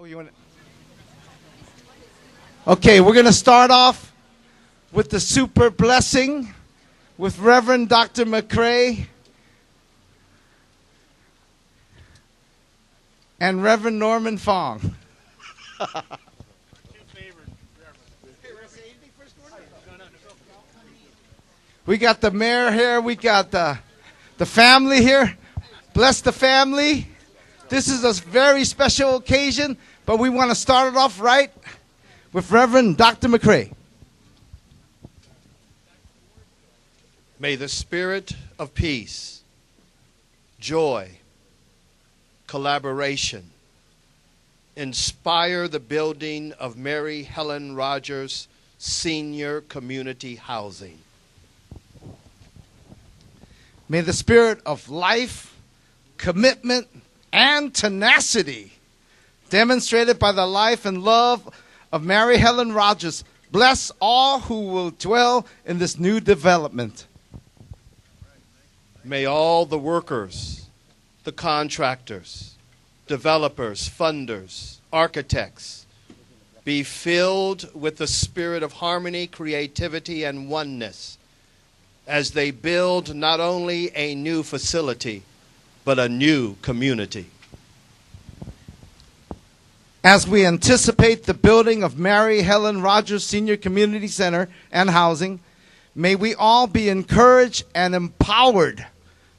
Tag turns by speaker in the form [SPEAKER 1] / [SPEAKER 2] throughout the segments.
[SPEAKER 1] Oh, you want to? Okay, we're going to start off with the super blessing with Reverend Dr. McCrae and Reverend Norman Fong. We got the mayor here. We got the family here. Bless the family. This is a very special occasion, but we want to start it off right with Reverend Dr. McCrae.
[SPEAKER 2] May the spirit of peace, joy, collaboration inspire the building of Mary Helen Rogers Senior Community Housing.
[SPEAKER 1] May the spirit of life, commitment, and tenacity demonstrated by the life and love of Mary Helen Rogers bless all who will dwell in this new development.
[SPEAKER 2] May all the workers, the contractors, developers, funders, architects be filled with the spirit of harmony, creativity, and oneness as they build not only a new facility, but a new community.
[SPEAKER 1] As we anticipate the building of Mary Helen Rogers Senior Community Center and Housing, may we all be encouraged and empowered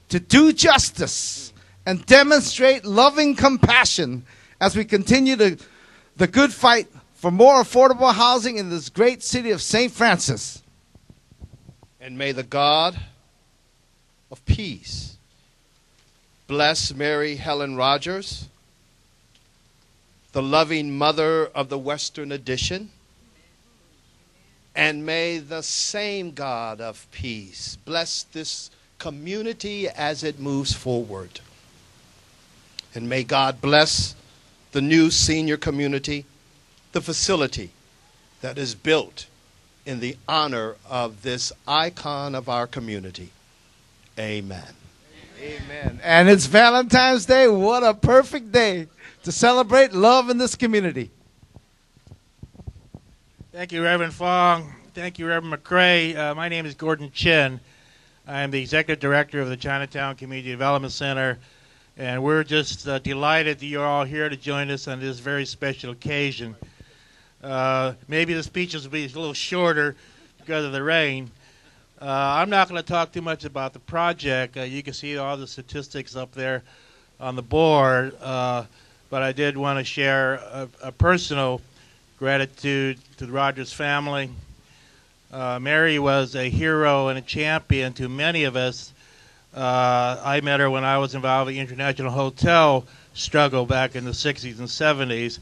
[SPEAKER 1] to do justice and demonstrate loving compassion as we continue the good fight for more affordable housing in this great city of St. Francis.
[SPEAKER 2] And may the God of peace bless Mary Helen Rogers, the loving mother of the Western Addition, and may the same God of peace bless this community as it moves forward. And may God bless the new senior community, the facility that is built in the honor of this icon of our community. Amen.
[SPEAKER 1] Amen. And it's Valentine's Day. What a perfect day to celebrate love in this community.
[SPEAKER 3] Thank you, Reverend Fong. Thank you, Reverend McCrae. My name is Gordon Chin. I am the Executive Director of the Chinatown Community Development Center, and we're just delighted that you're all here to join us on this very special occasion. Maybe the speeches will be a little shorter because of the rain. I'm not going to talk too much about the project. You can see all the statistics up there on the board, but I did want to share a personal gratitude to the Rogers family. Mary was a hero and a champion to many of us. I met her when I was involved in the International Hotel struggle back in the 60s and 70s.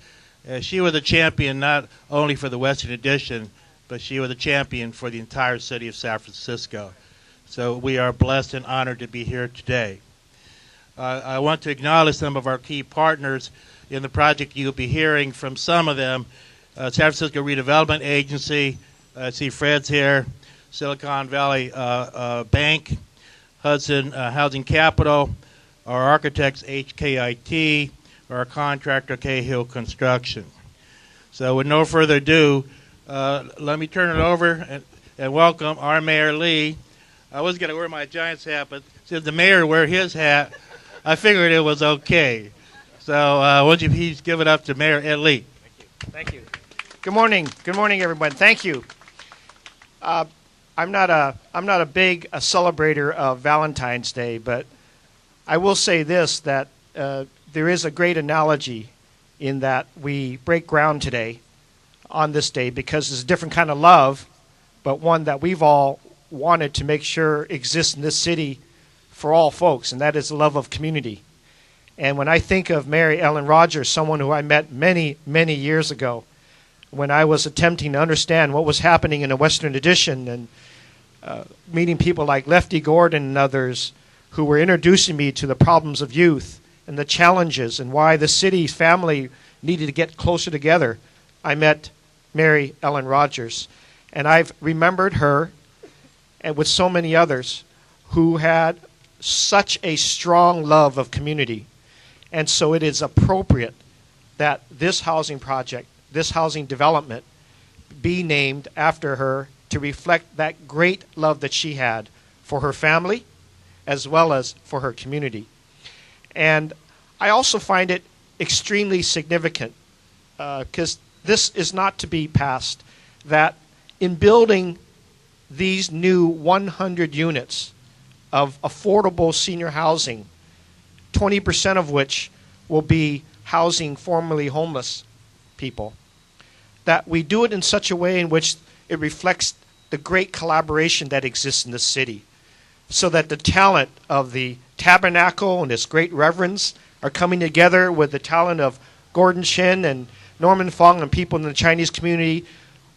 [SPEAKER 3] She was a champion not only for the Western Addition, but she was a champion for the entire city of San Francisco. So we are blessed and honored to be here today. I want to acknowledge some of our key partners in the project. You'll be hearing from some of them. San Francisco Redevelopment Agency, I see Fred's here, Silicon Valley Bank, Hudson Housing Capital, our architects HKIT, our contractor Cahill Construction. So with no further ado, let me turn it over and welcome our Mayor Lee. I was going to wear my Giants hat, but since the mayor wear his hat, I figured it was okay. So would you please give it up to Mayor Ed Lee?
[SPEAKER 4] Thank you. Good morning. Good morning, everyone. Thank you. I'm not a big celebrator of Valentine's Day, but I will say this, that there is a great analogy in that we break ground today on this day because it's a different kind of love, but one that we've all wanted to make sure exists in this city for all folks, and that is the love of community. And when I think of Mary Ellen Rogers, someone who I met many, many years ago, when I was attempting to understand what was happening in the Western Addition and meeting people like Lefty Gordon and others who were introducing me to the problems of youth and the challenges and why the city's family needed to get closer together, I met Mary Ellen Rogers. And I've remembered her, and with so many others, who had such a strong love of community. And so it is appropriate that this housing project, this housing development, be named after her to reflect that great love that she had for her family as well as for her community. And I also find it extremely significant because this is not to be passed, that in building these new 100 units of affordable senior housing, 20% of which will be housing formerly homeless people, that we do it in such a way in which it reflects the great collaboration that exists in the city, so that the talent of the Tabernacle and its great reverends are coming together with the talent of Gordon Chin and Norman Fong and people in the Chinese community.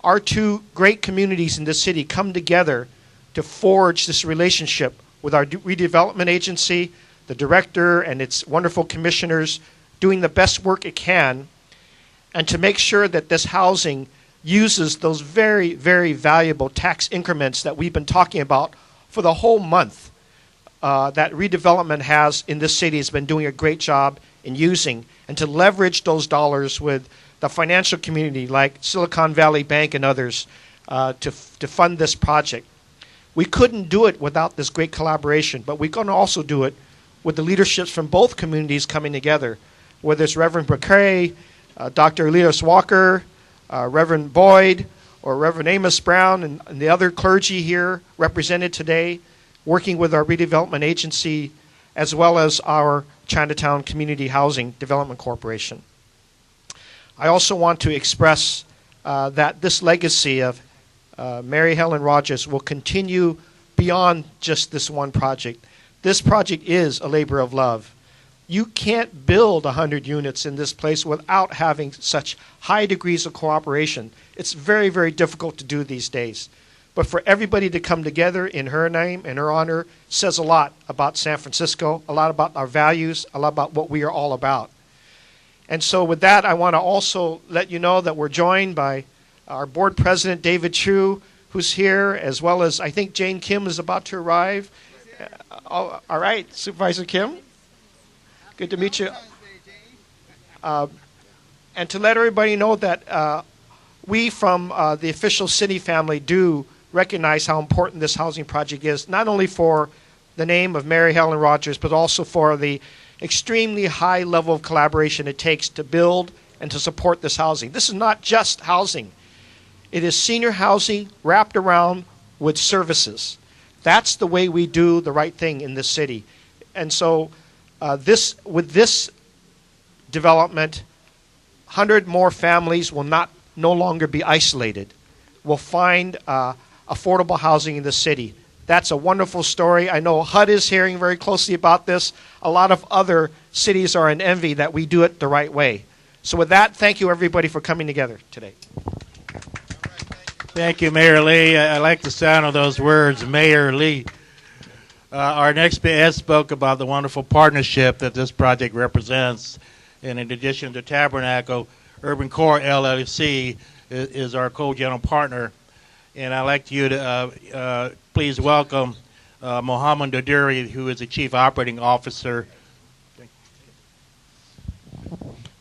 [SPEAKER 4] Our two great communities in the city come together to forge this relationship with our redevelopment agency, the director and its wonderful commissioners doing the best work it can, and to make sure that this housing uses those very, very valuable tax increments that we've been talking about for the whole month that redevelopment has in this city has been doing a great job in using, and to leverage those dollars with the financial community like Silicon Valley Bank and others to fund this project. We couldn't do it without this great collaboration, but we can also do it with the leaderships from both communities coming together, whether it's Reverend McCrae, Dr. Elias Walker, Reverend Boyd, or Reverend Amos Brown, and the other clergy here represented today, working with our redevelopment agency, as well as our Chinatown Community Housing Development Corporation. I also want to express that this legacy of Mary Helen Rogers will continue beyond just this one project. This project is a labor of love. You can't build 100 units in this place without having such high degrees of cooperation. It's very, very difficult to do these days. But for everybody to come together in her name and her honor says a lot about San Francisco, a lot about our values, a lot about what we are all about. And so with that, I want to also let you know that we're joined by our board president, David Chu, who's here, as well as I think Jane Kim is about to arrive. All right, Supervisor Kim. Good to meet you. And to let everybody know that we from the official city family do recognize how important this housing project is, not only for the name of Mary Helen Rogers, but also for the extremely high level of collaboration it takes to build and to support this housing. This is not just housing. It is senior housing wrapped around with services. That's the way we do the right thing in this city. And so with this development, 100 more families will no longer be isolated. We'll find affordable housing in the city. That's a wonderful story. I know HUD is hearing very closely about this. A lot of other cities are in envy that we do it the right way. So with that, thank you everybody for coming together today.
[SPEAKER 3] Thank you, Mayor Lee. I like the sound of those words, Mayor Lee. Our next guest spoke about the wonderful partnership that this project represents. And in addition to Tabernacle, Urban Core LLC is our co-general partner. And I'd like you to please welcome Mohammed Doduri, who is the Chief Operating Officer.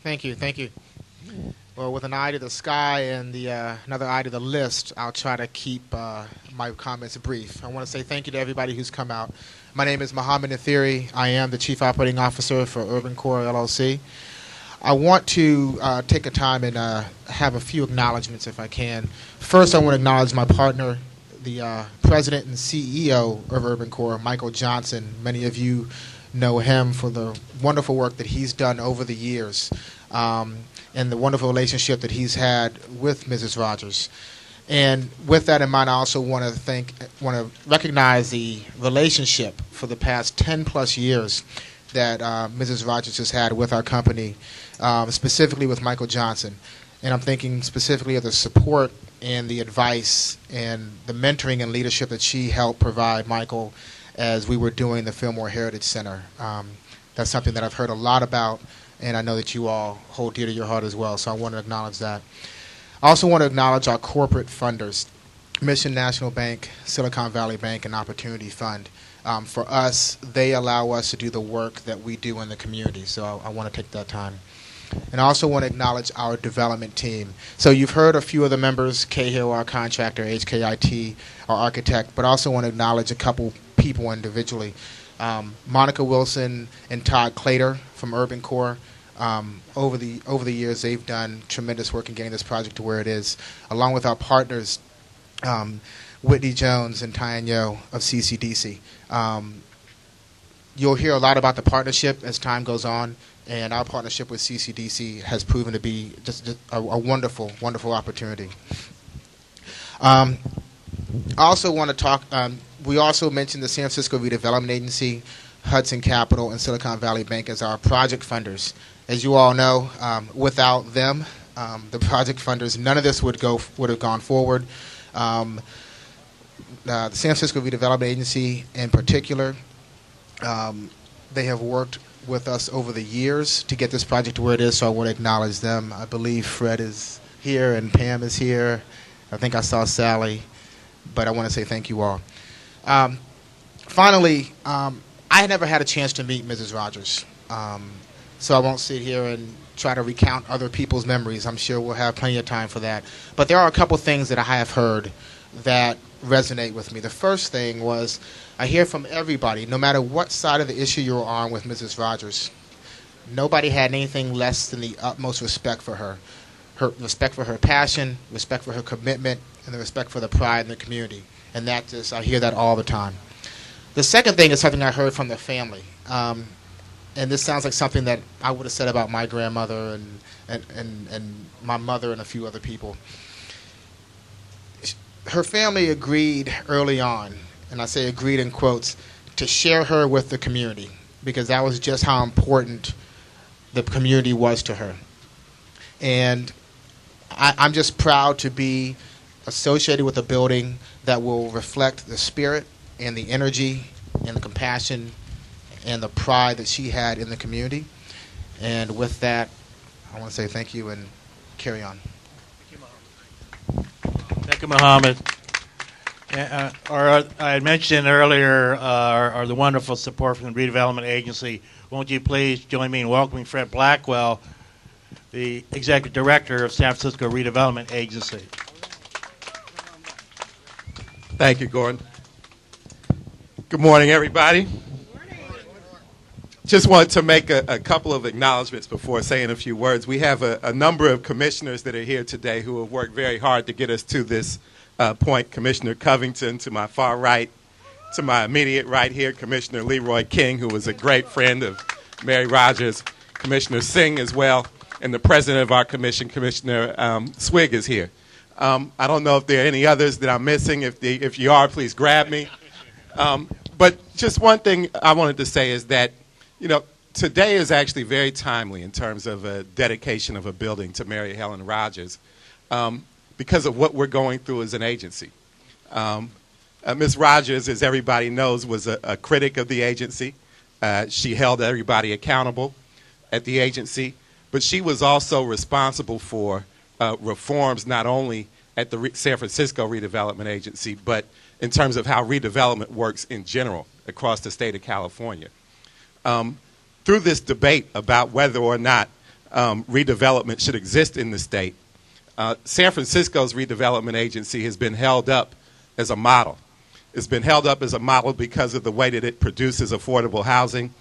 [SPEAKER 5] Thank you. Well, with an eye to the sky and another eye to the list, I'll try to keep my comments brief. I want to say thank you to everybody who's come out. My name is Mohammed Nathiri. I am the Chief Operating Officer for Urban Core LLC. I want to take a time and have a few acknowledgments if I can. First, I want to acknowledge my partner, the President and CEO of Urban Core, Michael Johnson. Many of you know him for the wonderful work that he's done over the years and the wonderful relationship that he's had with Mrs. Rogers. And with that in mind, I also want to recognize the relationship for the past 10-plus years that Mrs. Rogers has had with our company, specifically with Michael Johnson. And I'm thinking specifically of the support and the advice and the mentoring and leadership that she helped provide Michael as we were doing the Fillmore Heritage Center. That's something that I've heard a lot about, and I know that you all hold dear to your heart as well, so I want to acknowledge that. I also want to acknowledge our corporate funders, Mission National Bank, Silicon Valley Bank, and Opportunity Fund. For us, they allow us to do the work that we do in the community, so I want to take that time. And I also want to acknowledge our development team. So you've heard a few of the members, Cahill, our contractor, HKIT, our architect, but I also want to acknowledge a couple people individually. Monica Wilson and Todd Clater from Urban Core. Over the years, they've done tremendous work in getting this project to where it is, along with our partners, Whitney Jones and Tyan Yo of CCDC. You'll hear a lot about the partnership as time goes on, and our partnership with CCDC has proven to be just a wonderful, wonderful opportunity. I also want to talk, we also mentioned the San Francisco Redevelopment Agency, Hudson Capital, and Silicon Valley Bank as our project funders. As you all know, without them, the project funders, none of this would have gone forward. The San Francisco Redevelopment Agency in particular, they have worked with us over the years to get this project to where it is, so I want to acknowledge them. I believe Fred is here and Pam is here. I think I saw Sally, but I want to say thank you all. Finally, I had never had a chance to meet Mrs. Rogers, so I won't sit here and try to recount other people's memories. I'm sure we'll have plenty of time for that. But there are a couple things that I have heard that resonate with me. The first thing was I hear from everybody, no matter what side of the issue you're on with Mrs. Rogers, nobody had anything less than the utmost respect for her. Respect for her passion, respect for her commitment, and the respect for the pride in the community. And that just, I hear that all the time. The second thing is something I heard from the family. And this sounds like something that I would have said about my grandmother and my mother and a few other people. Her family agreed early on, and I say agreed in quotes, to share her with the community, because that was just how important the community was to her. And I'm just proud to be associated with a building that will reflect the spirit and the energy and the compassion and the pride that she had in the community. And with that, I want to say thank you and carry on.
[SPEAKER 3] Thank you, Mohammed. I had mentioned earlier the wonderful support from the Redevelopment Agency. Won't you please join me in welcoming Fred Blackwell, the Executive Director of San Francisco Redevelopment Agency.
[SPEAKER 6] Thank you, Gordon. Good morning, everybody. Just wanted to make a couple of acknowledgments before saying a few words. We have a number of commissioners that are here today who have worked very hard to get us to this point. Commissioner Covington to my far right, to my immediate right here, Commissioner Leroy King, who was a great friend of Mary Rogers, Commissioner Singh as well, and the president of our commission, Commissioner Swig, is here. I don't know if there are any others that I'm missing. If you are, please grab me. But just one thing I wanted to say is that, you know, today is actually very timely in terms of a dedication of a building to Mary Helen Rogers because of what we're going through as an agency. Ms. Rogers, as everybody knows, was a critic of the agency. She held everybody accountable at the agency, but she was also responsible for reforms not only at the San Francisco Redevelopment Agency, but in terms of how redevelopment works in general across the state of California. Through this debate about whether or not redevelopment should exist in the state, San Francisco's redevelopment agency has been held up as a model. It's been held up as a model because of the way that it produces affordable housing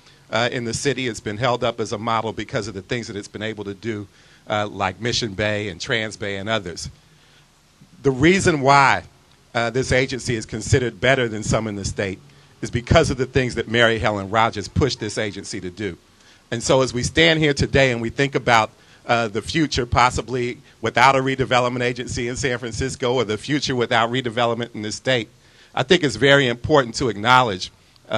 [SPEAKER 6] in the city. It's been held up as a model because of the things that it's been able to do, like Mission Bay and Trans Bay and others. The reason why this agency is considered better than some in the state is because of the things that Mary Helen Rogers pushed this agency to do. And so as we stand here today and we think about the future possibly without a redevelopment agency in San Francisco or the future without redevelopment in the state, I think it's very important to acknowledge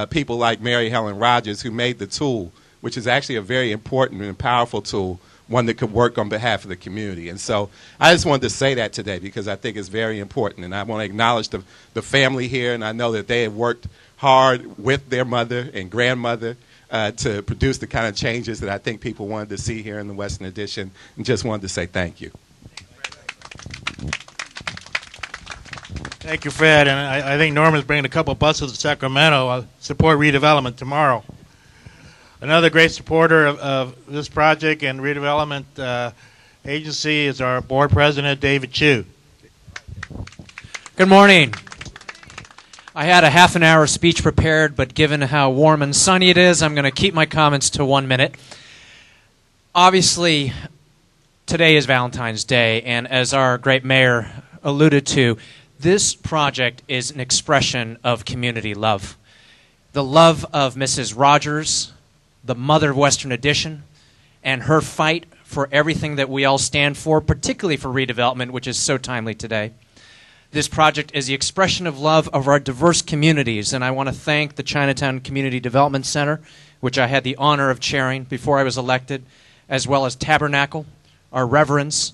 [SPEAKER 6] people like Mary Helen Rogers who made the tool, which is actually a very important and powerful tool, one that could work on behalf of the community. And so I just wanted to say that today because I think it's very important. And I want to acknowledge the family here, and I know that they have worked hard with their mother and grandmother to produce the kind of changes that I think people wanted to see here in the Western Addition, and just wanted to say thank you.
[SPEAKER 3] Thank you, Fred. And I think Norman's bringing a couple buses to Sacramento. I'll support redevelopment tomorrow. Another great supporter of this project and redevelopment agency is our board president, David Chu.
[SPEAKER 7] Good morning. I had a half an hour speech prepared, but given how warm and sunny it is, I'm going to keep my comments to 1 minute. Obviously, today is Valentine's Day, and as our great mayor alluded to, this project is an expression of community love. The love of Mrs. Rogers, the mother of Western Addition, and her fight for everything that we all stand for, particularly for redevelopment, which is so timely today. This project is the expression of love of our diverse communities, and I want to thank the Chinatown Community Development Center, which I had the honor of chairing before I was elected, as well as Tabernacle, our Reverends,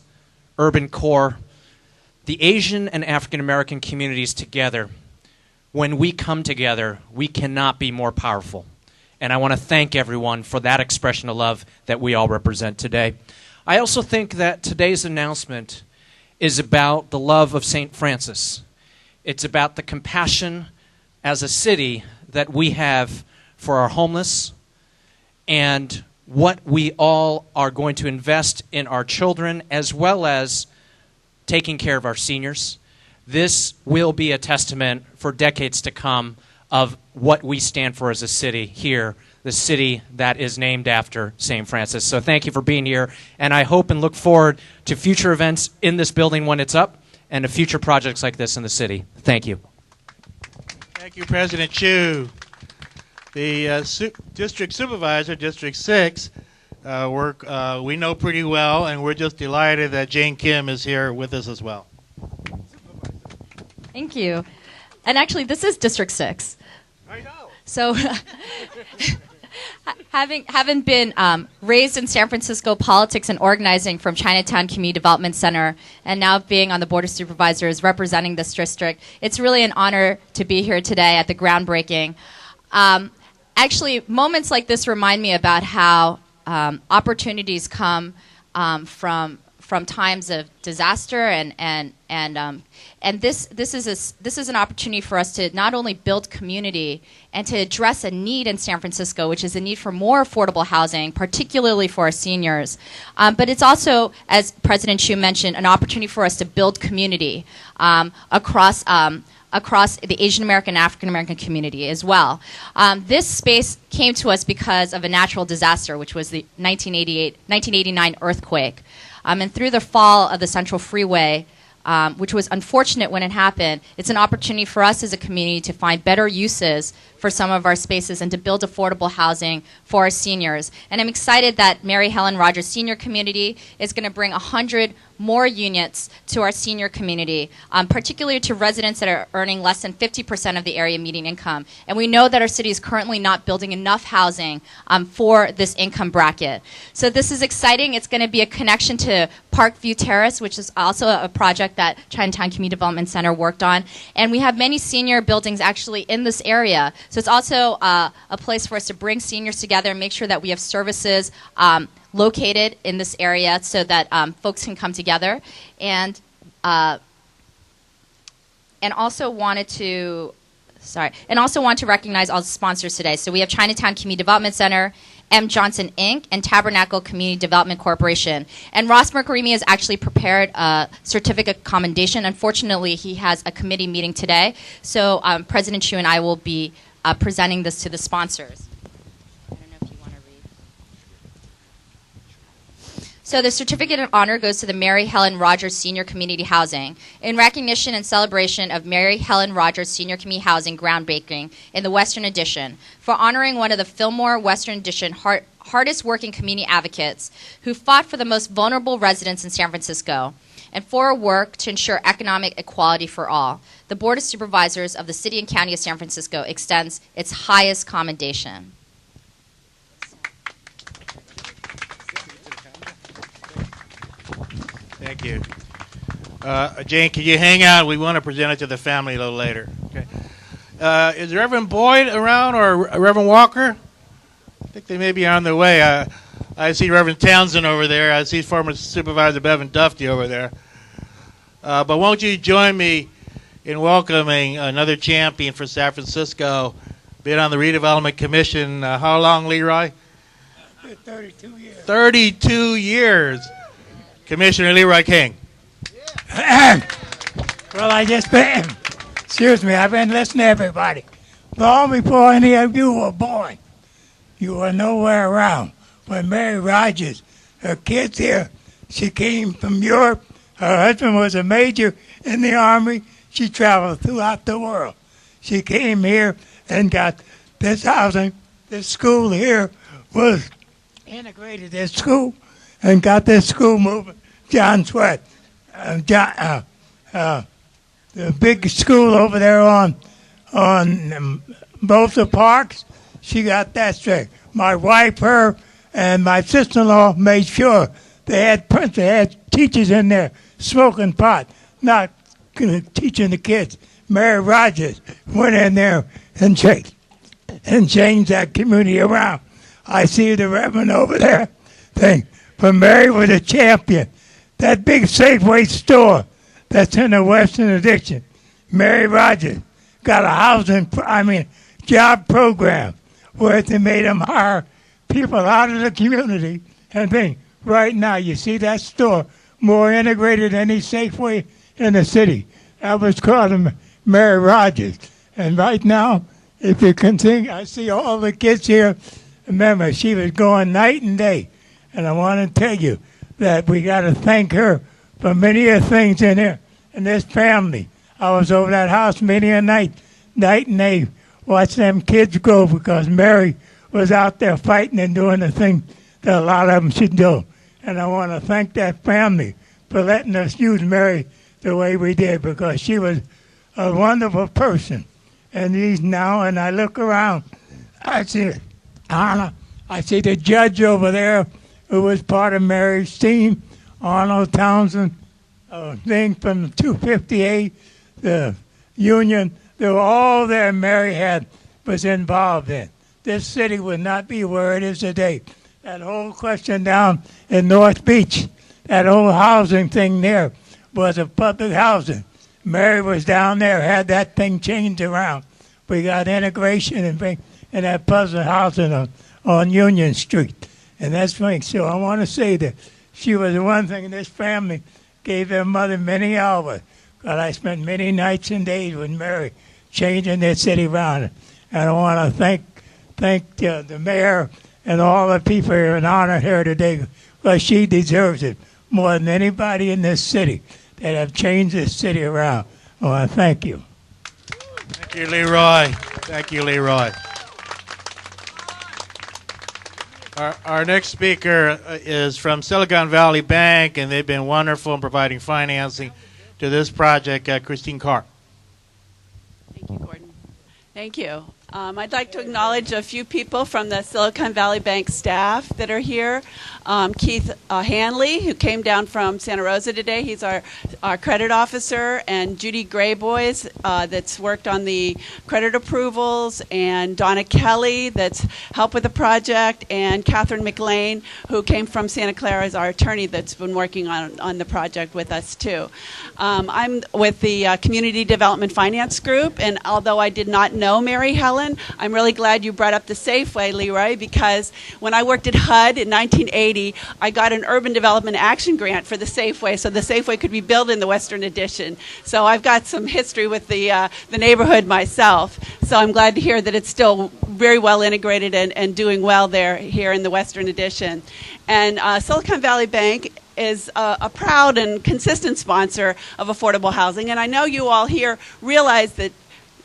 [SPEAKER 7] Urban Core, the Asian and African American communities together. When we come together, we cannot be more powerful. And I want to thank everyone for that expression of love that we all represent today. I also think that today's announcement is about the love of St. Francis. It's about the compassion as a city that we have for our homeless and what we all are going to invest in our children as well as taking care of our seniors. This will be a testament for decades to come of what we stand for as a city here, the city that is named after St. Francis. So thank you for being here, and I hope and look forward to future events in this building when it's up and to future projects like this in the city. Thank you.
[SPEAKER 3] Thank you, President Chu. The district supervisor, District 6, we know pretty well, and we're just delighted that Jane Kim is here with us as well.
[SPEAKER 8] Thank you. And actually, this is District 6.
[SPEAKER 3] I know.
[SPEAKER 8] So having been raised in San Francisco politics and organizing from Chinatown Community Development Center and now being on the Board of Supervisors representing this district, it's really an honor to be here today at the groundbreaking. Actually, moments like this remind me about how opportunities come from times of disaster, and this is an opportunity for us to not only build community and to address a need in San Francisco, which is a need for more affordable housing, particularly for our seniors. But it's also, as President Chu mentioned, an opportunity for us to build community across the Asian American and African American community as well. This space came to us because of a natural disaster, which was the 1989 earthquake. And through the fall of the Central Freeway, which was unfortunate when it happened, it's an opportunity for us as a community to find better uses for some of our spaces and to build affordable housing for our seniors. And I'm excited that Mary Helen Rogers Senior Community is going to bring 100 more units to our senior community, particularly to residents that are earning less than 50% of the area median income. And we know that our city is currently not building enough housing for this income bracket. So this is exciting. It's going to be a connection to Parkview Terrace, which is also a project that Chinatown Community Development Center worked on. And we have many senior buildings actually in this area. So it's also a place for us to bring seniors together and make sure that we have services located in this area so that folks can come together, and also want to recognize all the sponsors today. So we have Chinatown Community Development Center, M. Johnson Inc., and Tabernacle Community Development Corporation. And Ross Mercarimi has actually prepared a certificate of commendation. Unfortunately, he has a committee meeting today, so President Chu and I will be presenting this to the sponsors. So the Certificate of Honor goes to the Mary Helen Rogers Senior Community Housing in recognition and celebration of Mary Helen Rogers Senior Community Housing groundbreaking in the Western Addition for honoring one of the Fillmore Western Addition hardest working community advocates who fought for the most vulnerable residents in San Francisco and for her work to ensure economic equality for all. The Board of Supervisors of the City and County of San Francisco extends its highest commendation.
[SPEAKER 3] Thank you. Jane, can you hang out? We want to present it to the family a little later. Okay. Is Reverend Boyd around, or Reverend Walker? I think they may be on their way. I see Reverend Townsend over there. I see former Supervisor Bevan Dufty over there. But won't you join me in welcoming another champion for San Francisco, been on the Redevelopment Commission, how long, Leroy?
[SPEAKER 9] 32 years.
[SPEAKER 3] 32 years. Commissioner Leroy King.
[SPEAKER 9] Well, I just been, excuse me, I've been listening to everybody. Long before any of you were born, you were nowhere around. When Mary Rogers, her kids here, she came from Europe. Her husband was a major in the Army. She traveled throughout the world. She came here and got this housing. This school here was integrated this school and got this school moving. John Sweat, the big school over there on both the parks, she got that straight. My wife, her, and my sister-in-law made sure they had teachers in there smoking pot, not teaching the kids. Mary Rogers went in there and changed that community around. I see the Reverend over there thing. But Mary was a champion. That big Safeway store that's in the Western Addiction, Mary Rogers got a job program where they made them hire people out of the community and things. Right now, you see that store more integrated than any Safeway in the city. That was called Mary Rogers. And right now, if you continue, I see all the kids here. Remember, she was going night and day. And I want to tell you that we got to thank her for many of the things in here. And this family, I was over that house many a night and day, watch them kids grow because Mary was out there fighting and doing the thing that a lot of them should do. And I want to thank that family for letting us use Mary the way we did because she was a wonderful person. And he's now, and I look around, I see Anna, I see the judge over there who was part of Mary's team, Arnold Townsend, thing from the 258, the union. They were all there Mary was involved in. This city would not be where it is today. That whole question down in North Beach, that whole housing thing there was a public housing. Mary was down there, had that thing changed around. We got integration and that puzzle housing on Union Street. And that's right. So I want to say that she was the one thing, this family gave their mother many hours. But I spent many nights and days with Mary changing their city around. And I want to thank the mayor and all the people here and honor her today because she deserves it more than anybody in this city that have changed this city around. I want to thank you.
[SPEAKER 3] Thank you, Leroy. Thank you, Leroy. Our next speaker is from Silicon Valley Bank, and they've been wonderful in providing financing to this project. Christine Carr.
[SPEAKER 10] Thank you, Gordon. Thank you. I'd like to acknowledge a few people from the Silicon Valley Bank staff that are here. Keith Hanley, who came down from Santa Rosa today. He's our credit officer. And Judy Grayboys, that's worked on the credit approvals. And Donna Kelly, that's helped with the project. And Catherine McLean, who came from Santa Clara, is our attorney that's been working on the project with us, too. I'm with the Community Development Finance Group. And although I did not know Mary Helen, I'm really glad you brought up the Safeway, Leroy, because when I worked at HUD in 1980, I got an Urban Development Action Grant for the Safeway, so the Safeway could be built in the Western Addition. So I've got some history with the neighborhood myself. So I'm glad to hear that it's still very well integrated and doing well there here in the Western Addition. And Silicon Valley Bank is a proud and consistent sponsor of affordable housing. And I know you all here realize that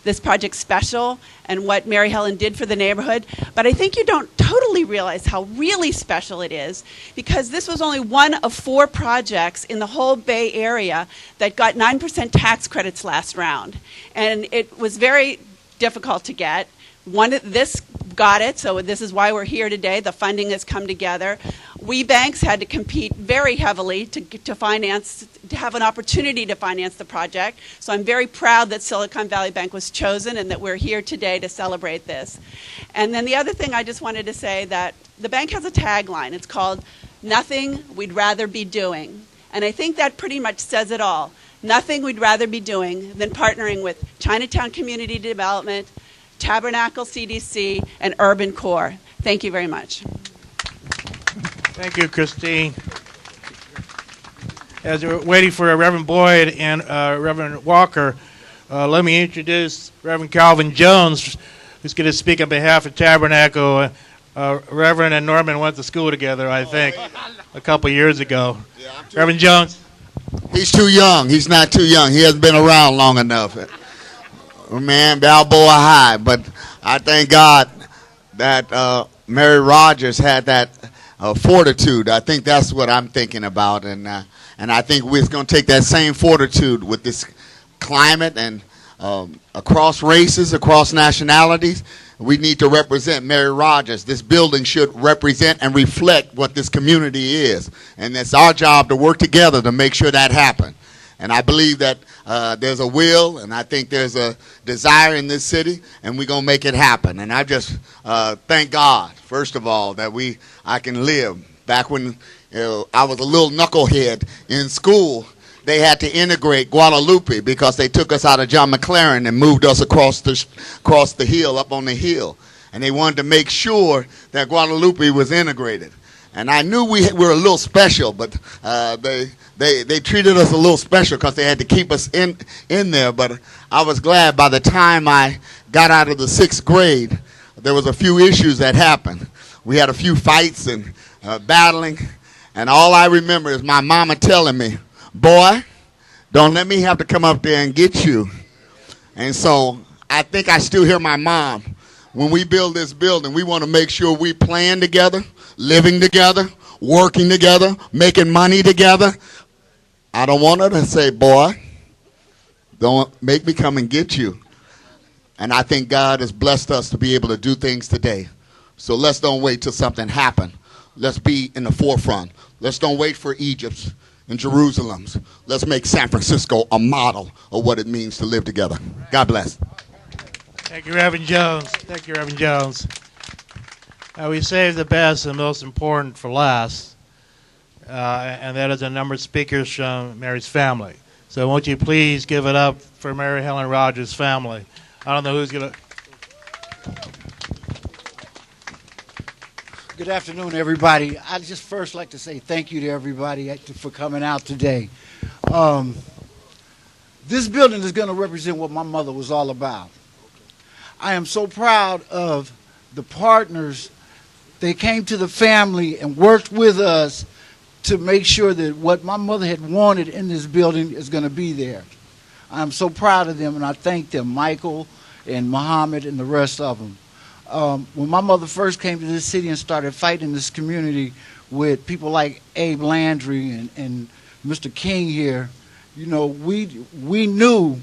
[SPEAKER 10] this project's special and what Mary Helen did for the neighborhood, but I think you don't totally realize how really special it is because this was only one of 4 projects in the whole Bay Area that got 9% tax credits last round. And it was very difficult to get. This got it, so this is why we're here today. The funding has come together. We banks had to compete very heavily to finance, to have an opportunity to finance the project. So I'm very proud that Silicon Valley Bank was chosen and that we're here today to celebrate this. And then the other thing I just wanted to say that the bank has a tagline. It's called, "Nothing We'd Rather Be Doing." And I think that pretty much says it all. Nothing we'd rather be doing than partnering with Chinatown Community Development, Tabernacle CDC, and Urban Core. Thank you very much.
[SPEAKER 3] Thank you, Christine. As we're waiting for Reverend Boyd and Reverend Walker, let me introduce Reverend Calvin Jones, who's going to speak on behalf of Tabernacle. Reverend and Norman went to school together, I think, a couple years ago. Reverend Jones.
[SPEAKER 11] He's too young. He's not too young. He hasn't been around long enough. Man, Balboa High. But I thank God that Mary Rogers had that fortitude. I think that's what I'm thinking about. And I think we're going to take that same fortitude with this climate and across races, across nationalities. We need to represent Mary Rogers. This building should represent and reflect what this community is. And it's our job to work together to make sure that happens. And I believe that there's a will, and I think there's a desire in this city, and we're going to make it happen. And I just thank God, first of all, that I can live. Back when I was a little knucklehead in school, they had to integrate Guadalupe because they took us out of John McLaren and moved us across the hill, up on the hill. And they wanted to make sure that Guadalupe was integrated. And I knew we were a little special, but they treated us a little special because they had to keep us in there. But I was glad by the time I got out of the 6th grade, there was a few issues that happened. We had a few fights and battling. And all I remember is my mama telling me, "Boy, don't let me have to come up there and get you." And so I think I still hear my mom. When we build this building, we want to make sure we plan together, living together, working together, making money together. I don't want her to say, "Boy, don't make me come and get you." And I think God has blessed us to be able to do things today. So let's don't wait till something happens. Let's be in the forefront. Let's don't wait for Egypt and Jerusalem's. Let's make San Francisco a model of what it means to live together. God bless.
[SPEAKER 3] Thank you, Reverend Jones. Thank you, Reverend Jones. We save the best and most important for last, and that is a number of speakers from Mary's family. So won't you please give it up for Mary Helen Rogers' family. I don't know who's going to...
[SPEAKER 12] Good afternoon, everybody. I'd just first like to say thank you to everybody for coming out today. This building is going to represent what my mother was all about. I am so proud of the partners. They came to the family and worked with us to make sure that what my mother had wanted in this building is going to be there. I'm so proud of them, and I thank them, Michael and Muhammad and the rest of them. When my mother first came to this city and started fighting this community with people like Abe Landry and Mr. King here, you know, we knew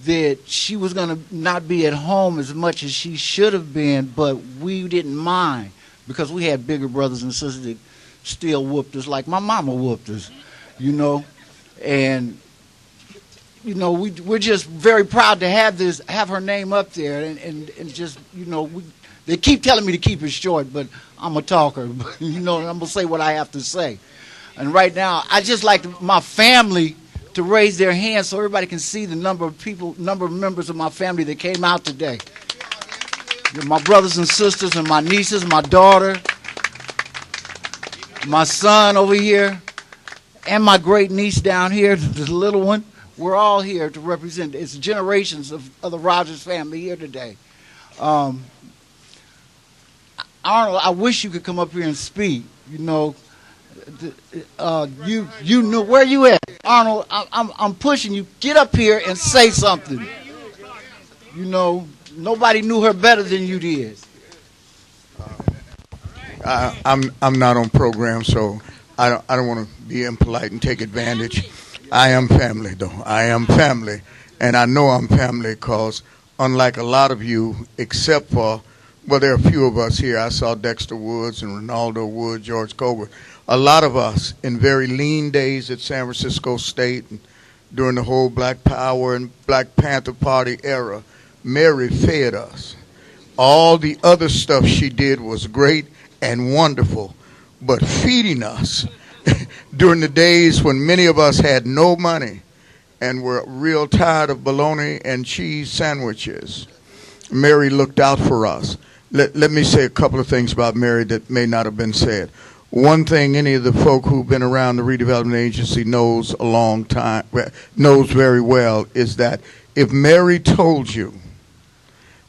[SPEAKER 12] that she was going to not be at home as much as she should have been, but we didn't mind because we had bigger brothers and sisters that still whooped us like my mama whooped us, you know. And, you know, we're just very proud to have her name up there and just, you know, they keep telling me to keep it short, but I'm a talker, you know, and I'm going to say what I have to say. And right now, I just like my family to raise their hands so everybody can see the number of members of my family that came out today. My brothers and sisters and my nieces, my daughter, my son over here, and my great niece down here, the little one. We're all here to represent. It's generations of the Rogers family here today. Arnold, I wish you could come up here and speak. You know, you know where you at, Arnold. I'm pushing you. Get up here and say something. You know, nobody knew her better than you did.
[SPEAKER 13] I'm not on program, so I don't want to be impolite and take advantage. I am family, though. I am family, and I know I'm family because unlike a lot of you, except for, well, there are a few of us here. I saw Dexter Woods and Ronaldo Woods, George Colbert. A lot of us in very lean days at San Francisco State and during the whole Black Power and Black Panther Party era, Mary fed us. All the other stuff she did was great and wonderful, but feeding us during the days when many of us had no money and were real tired of bologna and cheese sandwiches, Mary looked out for us. Let me say a couple of things about Mary that may not have been said. one thing any of the folk who've been around the redevelopment agency knows a long time, knows very well, is that if Mary told you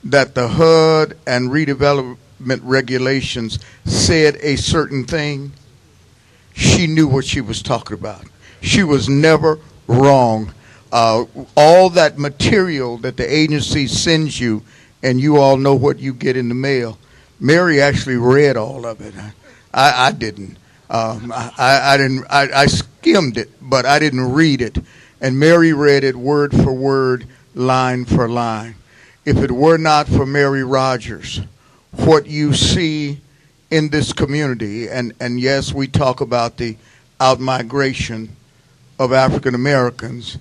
[SPEAKER 13] that the HUD and redevelopment regulations said a certain thing, she knew what she was talking about. She was never wrong. All that material that the agency sends you, and you all know what you get in the mail, Mary actually read all of it. I didn't. I didn't. I skimmed it, but I didn't read it. And Mary read it word for word, line for line. If it were not for Mary Rogers, what you see in this community, and yes, we talk about the outmigration of African Americans,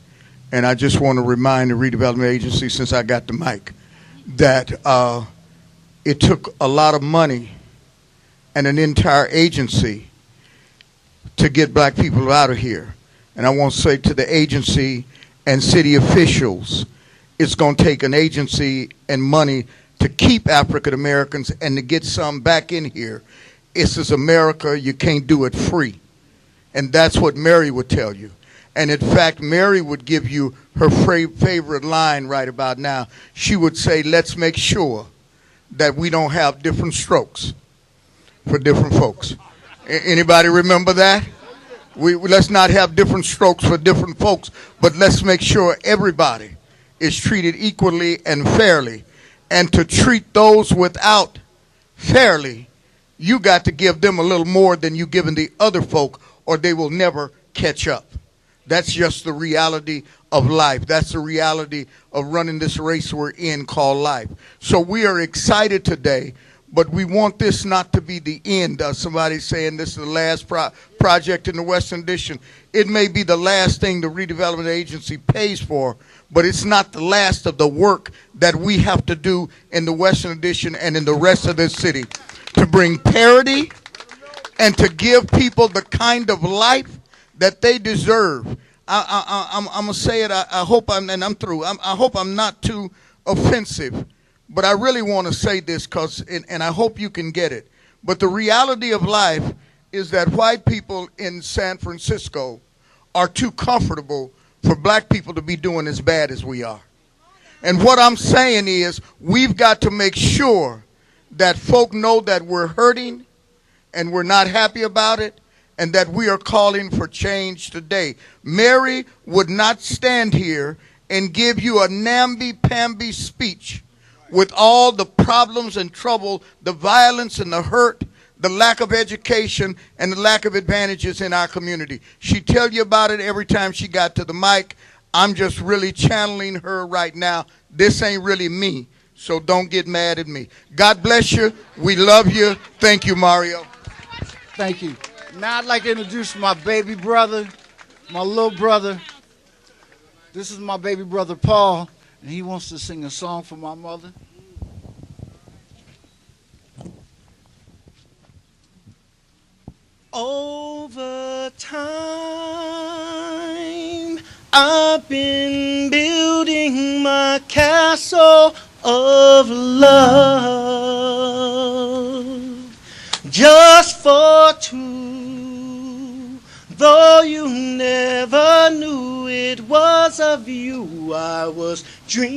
[SPEAKER 13] and I just want to remind the redevelopment agency, since I got the mic, that it took a lot of money and an entire agency to get black people out of here. And I want to say to the agency and city officials, it's going to take an agency and money to keep African Americans and to get some back in here. This is America. You can't do it free. And that's what Mary would tell you. And in fact, Mary would give you her favorite line right about now. She would say, let's make sure that we don't have different strokes for different folks. Anybody remember that? Let's not have different strokes for different folks, but let's make sure everybody is treated equally and fairly. And to treat those without fairly, you got to give them a little more than you giving the other folk, or they will never catch up. That's just the reality of life. That's the reality of running this race we're in called life. So we are excited today, but we want this not to be the end. Somebody saying this is the last project in the Western Addition. It may be the last thing the redevelopment agency pays for, but it's not the last of the work that we have to do in the Western Addition and in the rest of this city to bring parity and to give people the kind of life that they deserve. I'm going to say it. I hope I'm through. I hope I'm not too offensive, but I really want to say this and I hope you can get it. But the reality of life is that white people in San Francisco are too comfortable for black people to be doing as bad as we are. And what I'm saying is we've got to make sure that folk know that we're hurting and we're not happy about it, and that we are calling for change today. Mary would not stand here and give you a namby-pamby speech with all the problems and trouble, the violence and the hurt, the lack of education, and the lack of advantages in our community. She'd tell you about it every time she got to the mic. I'm just really channeling her right now. This ain't really me, so don't get mad at me. God bless you. We love you. Thank you, Mario.
[SPEAKER 12] Thank you. Now I'd like to introduce my baby brother, my little brother. This is my baby brother, Paul, and he wants to sing a song for my mother.
[SPEAKER 14] Over time, I've been building my castle of love just for two. Though you never knew it was of you I was dreaming.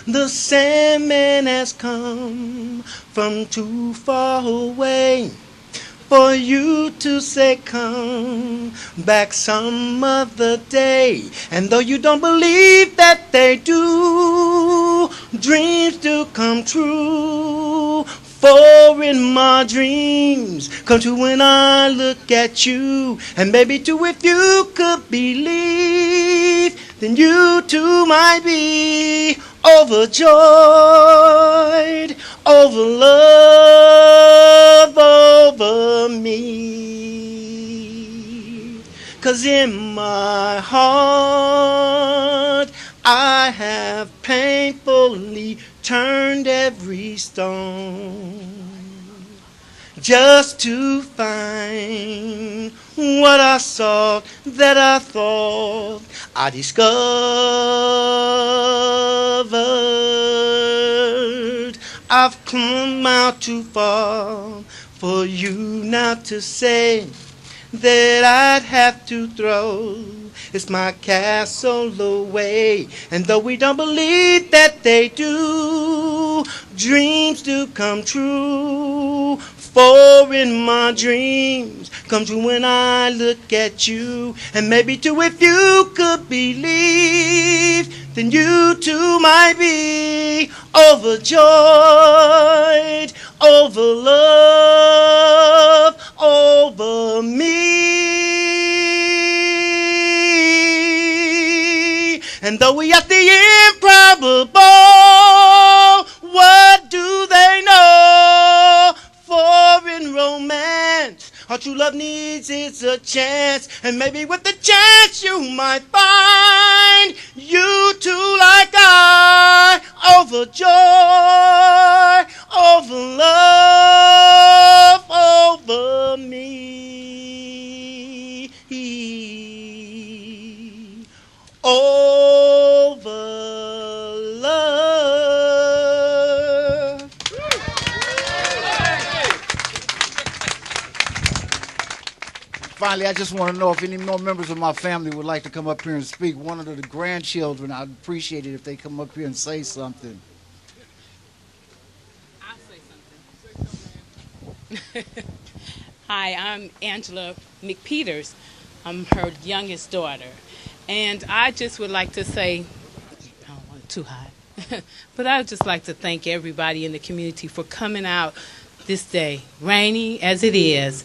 [SPEAKER 14] The Sandman has come from too far away for you to say come back some other day. And though you don't believe that they do, dreams do come true. For in my dreams come true when I look at you. And maybe too, if you could believe, then you too might be overjoyed, over love, over me. 'Cause in my heart I have painfully turned every stone just to find what I sought, that I thought I discovered. I've come out too far for you not to say that I'd have to throw it's my castle away. And though we don't believe that they do, dreams do come true. For in my dreams come true when I look at you. And maybe too, if you could believe, then you too might be overjoyed, over love, over me. And though we ask the improbable, what do they know? For in romance, all true love needs is a chance. And maybe with the chance you might find you too, like I, overjoyed, over love, over me, over love.
[SPEAKER 12] Finally, I just want to know if any more members of my family would like to come up here and speak. One of the grandchildren, I'd appreciate it if they come up here and say something.
[SPEAKER 15] I'll say something. Hi, I'm Angela McPeters. I'm her youngest daughter. And I just would like to say, I don't want it too high, but I would just like to thank everybody in the community for coming out this day, rainy as it is,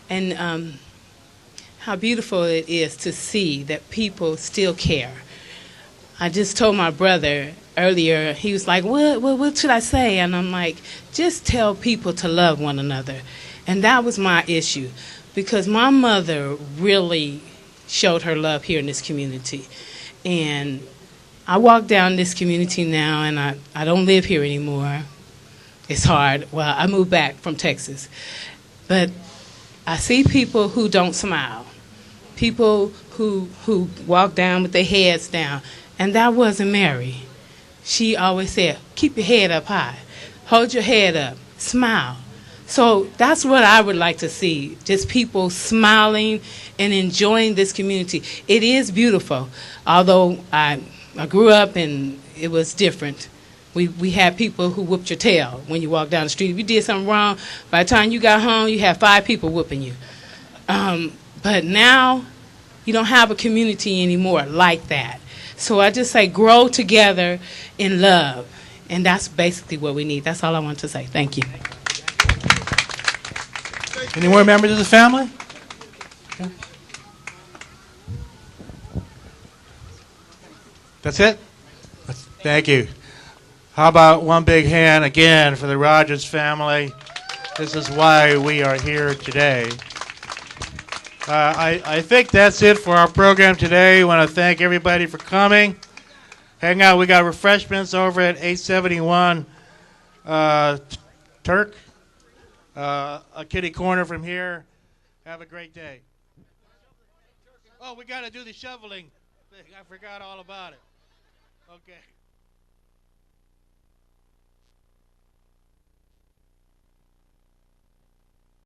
[SPEAKER 15] and how beautiful it is to see that people still care. I just told my brother earlier, he was like, what should I say? And I'm like, just tell people to love one another. And that was my issue, because my mother really showed her love here in this community. And I walk down this community now, and I don't live here anymore. It's hard. Well, I moved back from Texas. But I see people who don't smile, people who walk down with their heads down. And that wasn't Mary. She always said, keep your head up high. Hold your head up. Smile. So that's what I would like to see, just people smiling and enjoying this community. It is beautiful, although I grew up and it was different. We had people who whooped your tail when you walked down the street. If you did something wrong, by the time you got home, you had 5 people whooping you. But now, you don't have a community anymore like that. So I just say grow together in love. And that's basically what we need. That's all I want to say. Thank you.
[SPEAKER 3] Any more members of the family? Okay. That's it? Thank you. How about one big hand again for the Rogers family? This is why we are here today. I think that's it for our program today. I want to thank everybody for coming. Hang out. We got refreshments over at 871 Turk. A kitty corner from here. Have a great day. Oh, we got to do the shoveling thing. I forgot all about it. Okay.